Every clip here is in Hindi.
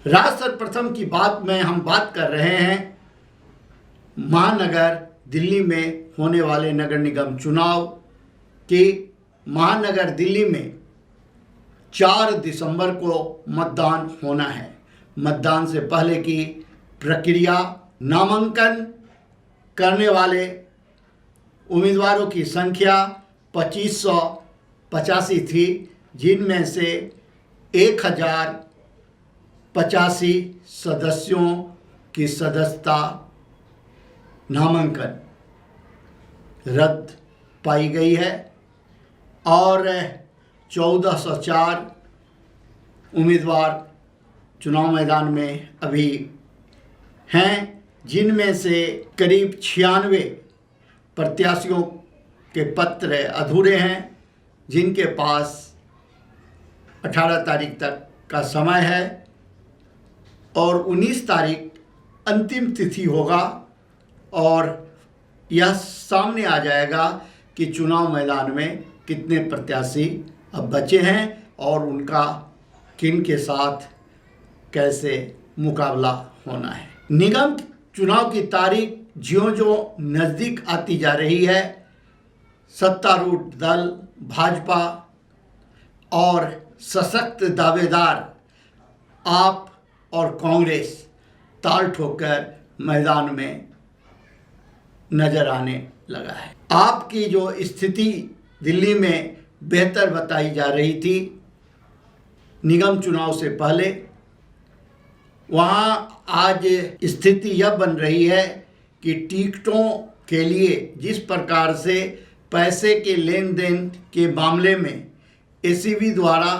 राज्य सर्वप्रथम की बात में हम बात कर रहे हैं महानगर दिल्ली में होने वाले नगर निगम चुनाव की। महानगर दिल्ली में 4 दिसंबर को मतदान होना है। मतदान से पहले की प्रक्रिया, नामांकन करने वाले उम्मीदवारों की संख्या 2585 थी, जिनमें से 1085 सदस्यों की सदस्यता नामांकन रद्द पाई गई है और 1404 उम्मीदवार चुनाव मैदान में अभी हैं, जिनमें से करीब 96 प्रत्याशियों के पत्र अधूरे हैं, जिनके पास 18 तारीख तक का समय है और 19 तारीख अंतिम तिथि होगा और यह सामने आ जाएगा कि चुनाव मैदान में कितने प्रत्याशी अब बचे हैं और उनका किन के साथ कैसे मुकाबला होना है। निगम चुनाव की तारीख ज्यों-ज्यों नज़दीक आती जा रही है, सत्तारूढ़ दल भाजपा और सशक्त दावेदार आप और कांग्रेस ताल ठोकर मैदान में नजर आने लगा है। आपकी जो स्थिति दिल्ली में बेहतर बताई जा रही थी निगम चुनाव से पहले, वहाँ आज स्थिति यह बन रही है कि टिकटों के लिए जिस प्रकार से पैसे के लेन देन के मामले में एसीबी द्वारा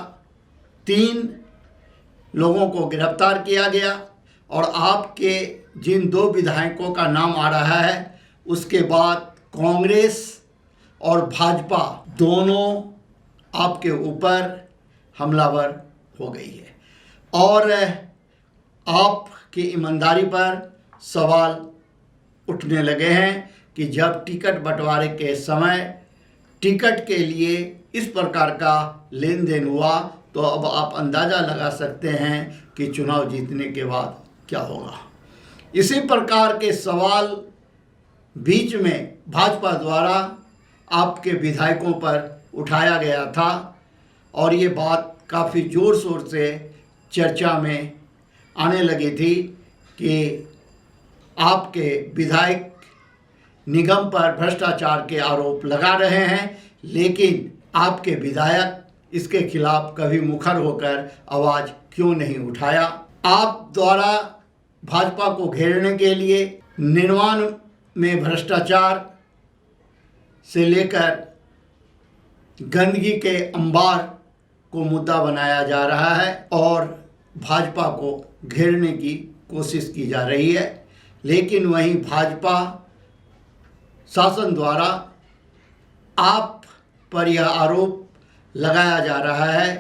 3 लोगों को गिरफ्तार किया गया और आपके जिन 2 विधायकों का नाम आ रहा है, उसके बाद कांग्रेस और भाजपा दोनों आपके ऊपर हमलावर हो गई है और आपकी ईमानदारी पर सवाल उठने लगे हैं कि जब टिकट बंटवारे के समय टिकट के लिए इस प्रकार का लेन देन हुआ, तो अब आप अंदाज़ा लगा सकते हैं कि चुनाव जीतने के बाद क्या होगा। इसी प्रकार के सवाल बीच में भाजपा द्वारा आपके विधायकों पर उठाया गया था और ये बात काफ़ी ज़ोर शोर से चर्चा में आने लगी थी कि आपके विधायक निगम पर भ्रष्टाचार के आरोप लगा रहे हैं, लेकिन आपके विधायक इसके खिलाफ कभी मुखर होकर आवाज़ क्यों नहीं उठाया। आप द्वारा भाजपा को घेरने के लिए निर्माण में भ्रष्टाचार से लेकर गंदगी के अंबार को मुद्दा बनाया जा रहा है और भाजपा को घेरने की कोशिश की जा रही है, लेकिन वहीं भाजपा शासन द्वारा आप पर यह आरोप लगाया जा रहा है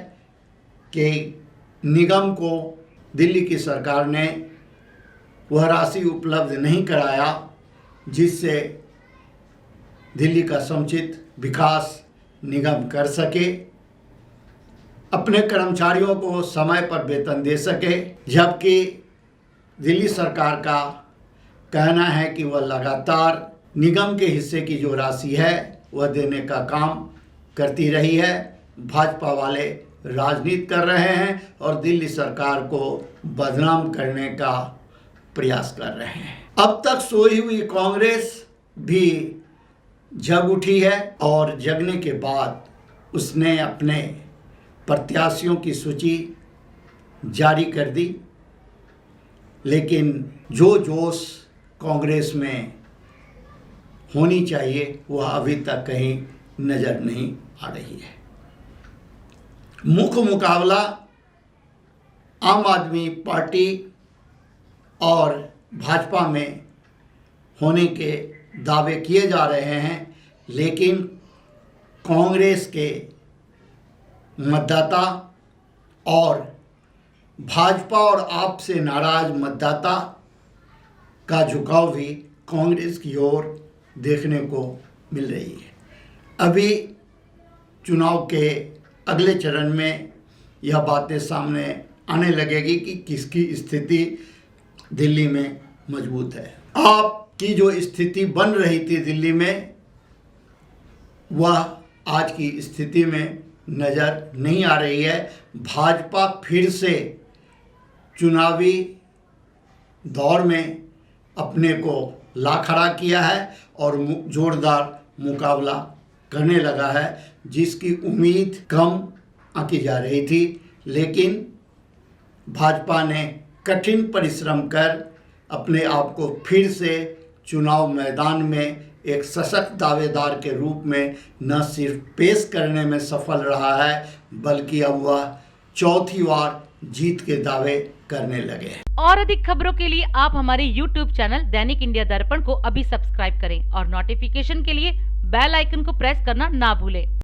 कि निगम को दिल्ली की सरकार ने वह राशि उपलब्ध नहीं कराया जिससे दिल्ली का समुचित विकास निगम कर सके, अपने कर्मचारियों को समय पर वेतन दे सके, जबकि दिल्ली सरकार का कहना है कि वह लगातार निगम के हिस्से की जो राशि है वह देने का काम करती रही है। भाजपा वाले राजनीति कर रहे हैं और दिल्ली सरकार को बदनाम करने का प्रयास कर रहे हैं। अब तक सोई हुई कांग्रेस भी जग उठी है और जगने के बाद उसने अपने प्रत्याशियों की सूची जारी कर दी, लेकिन जो जोश कांग्रेस में होनी चाहिए वह अभी तक कहीं नज़र नहीं आ रही है। मुख्य मुकाबला आम आदमी पार्टी और भाजपा में होने के दावे किए जा रहे हैं, लेकिन कांग्रेस के मतदाता और भाजपा और आप से नाराज मतदाता का झुकाव भी कांग्रेस की ओर देखने को मिल रही है। अभी चुनाव के अगले चरण में यह बातें सामने आने लगेगी कि किसकी स्थिति दिल्ली में मजबूत है। आपकी जो स्थिति बन रही थी दिल्ली में, वह आज की स्थिति में नज़र नहीं आ रही है। भाजपा फिर से चुनावी दौर में अपने को ला खड़ा किया है और जोरदार मुकाबला करने लगा है, जिसकी उम्मीद कम आंकी जा रही थी। लेकिन भाजपा ने कठिन परिश्रम कर अपने आप को फिर से चुनाव मैदान में एक सशक्त दावेदार के रूप में न सिर्फ पेश करने में सफल रहा है, बल्कि अब वह चौथी बार जीत के दावे करने लगे हैं। और अधिक खबरों के लिए आप हमारे YouTube चैनल दैनिक इंडिया दर्पण को अभी सब्सक्राइब करें और नोटिफिकेशन के लिए बेल आइकन को प्रेस करना ना भूलें।